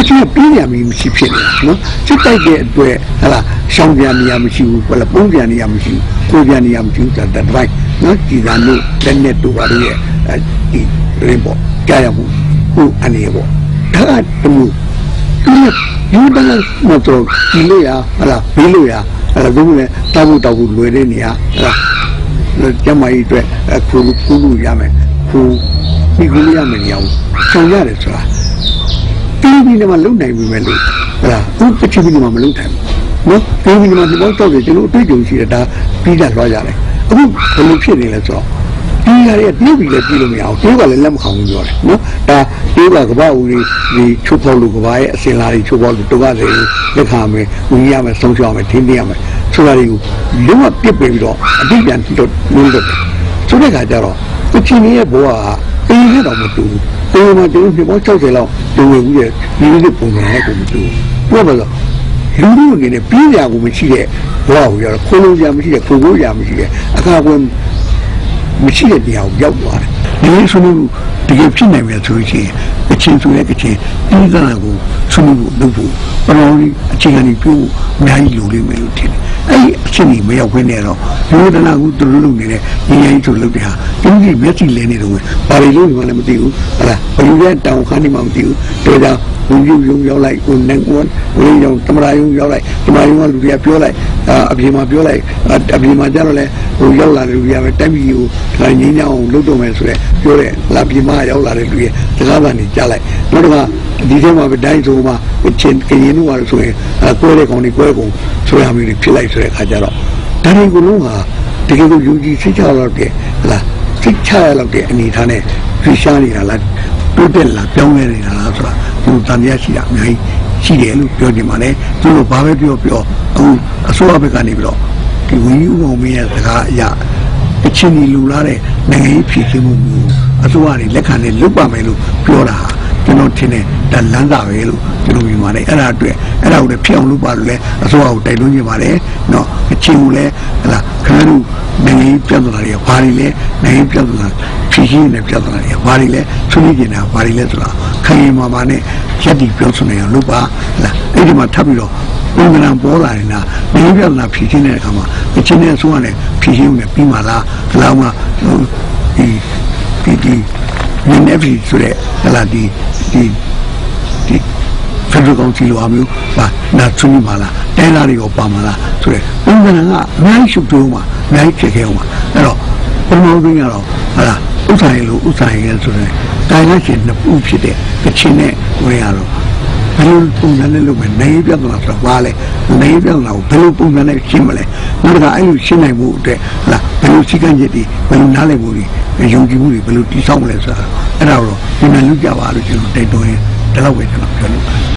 ချင်းပြင်းရမီမရှိဖြစ်နေနော်စစ်တိုက်တဲ့အတွက်ဟလာရှောင်းပြန်နေရမရှိဘူးဟလာပုံပြန်နေရမရှိဘူးကိုပြန်နေရမရှိဘူးတဲ့တိုင်းနော်ဒီကနေ့လက်နဲ့တူပါလို့ရဲ့ဒီရင်ပေါ့ကြားရမှုဟုတ်အနေပေါ့ဒါကတူဒီယူတန်းမတော်ဒီလို့ရဟလာဘေးလို့ရဟလာဘုံနဲ့တောက်ဖို့လွယ်တဲ့နေရာဟလာကျမကြီးအတွက်ခုလူရမယ်ခုဒီကလေးရမယ်နေရာဆောင်ရတယ်ဆိုတာဒီနေ့မှလုံနိုင်ပြီမဲ့လို့ဟလာသူကချီပြီးမှမလုံနိုင်ဘူးနော်ဒီနေ့မှဒီဘောတော့ကျွန်တော်အတွေ့အကြုံရှိတယ်ဒါပြီးတာလွှားရတယ်အခုဘယ်လိုဖြစ်နေလဲဆိုတော့ဒီဟာတွေကပြေးပြီးလည်းပြေးလို့မရအောင်ပြေးကလည်းလက်မခံဘူးပြောတယ်နော်ဒါပြေးကကဘာဦးဒီချိုးဖောက်လို့ကဘာရဲ့အစင်လာတွေချိုးဖောက်လို့တော့ကလည်းလက်ခံမယ်ဝင်ရမယ်ဆုံးရှောင်းမယ်ထင်းပြရမယ်ဆိုတာတွေကိုလုံးဝပြစ်ပယ်ပြီးတော့အတိပြန်တော့လုံးတော့ဆိုတဲ့ခါကျတော့အချင်းရဲ့ဘဝကအေးနဲ့တော့မတူဘူးအေးမှာကျွန်တော်ပြော60လောက်တူဝင်ဘူးရဲ့ဒီလိုပုံစံနဲ့ကိုမတူဘူးဘာလို့လဲလူလူအနေနဲ့ပြေးရကိုမရှိတဲ့ဘဝကိုရတော့ခိုးလို့ရမရှိတဲ့ခိုးရမရှိတဲ့အခါကွယ်မရှိတဲ့တရားကိုရောက်သွားတယ်ဒီလိုဆိုလို့တကယ်ဖြစ်နိုင်မယ်ဆိုရင်အချင်းဆိုတဲ့ကချင်းဒီကလာကိုဆွမှုလုပ်ဖို့ပရောအချင်းကနေပြုအများကြီးလိုလိမ့်မယ်လို့ထင်တယ်အဲ့ဒီအချင်းကြီးမရောက်ခွင့်နဲ့တော့ဒီဒနာကိုသူတို့လုပ်နေတဲ့ညီညီဆိုလုပ်တဲ့ဟာဒီကြီးမျက်စိလဲနေတော့ဘာတွေလို့မှလည်းမသိဘူးဟလားဘယ်လိုလဲတောင်ခါနေမှမသိဘူးဒါကြောင့်ဝင်ယူရောက်လိုက်ကိုနိုင်ကွန်ဝင်ရောက်တမရာယုံရောက်လိုက်တမရာယုံကလူတွေကပြောလိုက်အပြင်မှာပြောလိုက်အပြင်မှာကျတော့လဲဟိုရောက်လာတဲ့လူတွေကပဲတက်ပြီးဟိုဒါငင်းညောင်းလုပ်တော့မယ်ဆိုတော့ပြောတယ်လာပြင်မှာရောက်လာတဲ့လူတွေတကားကနေကြားလိုက်နောက်တော့ဒီထဲမှာပဲတိုင်းဆိုမှချင်းကရင်တို့ကဆိုရင်ကွဲတဲ့ကောင်တွေကွဲကုန်ဆိုရမျိုးတွေဖြစ်လိုက်ဆိုတဲ့အခါကျတော့ဒါတွေကိုလုံးဟာတကယ်ကိုယူကြည်စိတ်ချလောက်တဲ့ဟလားစိတ်ချရလောက်တဲ့အနေထားနဲ့ဖြေရှားနေတာလားတိုးတက်လာပြောင်းလဲနေတာလားဆိုတာသူတန်တရားရှိတာအများကြီးရှိတယ်လို့ပြောနေမှာလေသူတို့ဘာပဲပြောအခုအစိုးရဘက်ကနေပြီးတော့ဒီဝင်းဦးအောင်မင်းရဲ့စကားအရာအချင်းကြီးလူလာတဲ့နိုင်ငံရေးဖြစ်မှုမျိုးအစိုးရတွေလက်ခံနဲ့လုပ်ပါမယ်လို့ပြောတာဟာကျွန်တော်ထင်တယ်ဒါလမ်းစာပဲလို့ကျွန်တော်မြင်ပါတယ်အဲ့ဒါအတွက်အဲ့ဒါကိုလည်းဖြစ်အောင်လုပ်ပါလို့လဲအစိုးရကိုတိုက်တွန်းနေပါတယ်နော်အချင်းကိုလည်းဟလာခဏတို့နိုင်ငံရေးပြဿနာတွေဘာတွေလဲနိုင်ငံရေးပြဿနာဖြေရှင်းနေတဲ့ပြဿနာတွေဘာတွေလဲဆွေးနွေးနေတာဘာတွေလဲဆိုတာခိုင်မာမာနဲ့ရက်တီပြောဆိုနေအောင်လုပ်ပါဟလာအဲ့ဒီမှာထပ်ပြီးတော့ပုံမှန်ပေါ်လာနေတာနိုင်ငံပြဿနာဖြေရှင်းတဲ့အခါမှာအချင်းနဲ့အစိုးရနဲ့ဖြေရှင်းနေပြီးမှလားဒီလောက်မှဒီနည်းနည်းပြီးဆိုတဲ့ဟလာဒီဖက်ဒရယ်ကောင်စီလိုအမျိုးပါနာချူမလားတိုင်းသားတွေကိုပါမလားဆိုတဲ့ပုံစံကအများကြီးရှုပ်ထွေးမှာအများကြီးဖြစ်ခဲ့အောင်ပါအဲ့တော့ဘုံတော်ကြီးကတော့ဟာလားဥစ္စာရေးလို့ဥစ္စာရေးဆိုတဲ့တိုင်းသားရှင်နှစ်ခုဖြစ်တဲ့ကချင်နဲ့ကိုရီးယားတော့ဘယ်လိုပုံစံနဲ့လုပ်မယ်နိုင်ပြဿနာဆိုတာဘာလဲနိုင်ပြဿနာကိုဘယ်လိုပုံစံနဲ့ရှင်းမလဲနောက်တစ်ခါအဲ့လိုရှင်းနိုင်မှုအတွက်ဟာလားဘယ်လိုစိတ်ကမ်းချက်တွေဘယ်လိုနားလည်မှုတွေယုံကြည်မှုတွေဘယ်လိုတည်ဆောက်မလဲဆိုတာအဲ့ဒါတော့ဒီမှာလုပ်ကြပါလို့ကျွန်တော်တိုက်တွန်းရင်ဒီလောက်ပဲကျွန်တော်ပြောလို့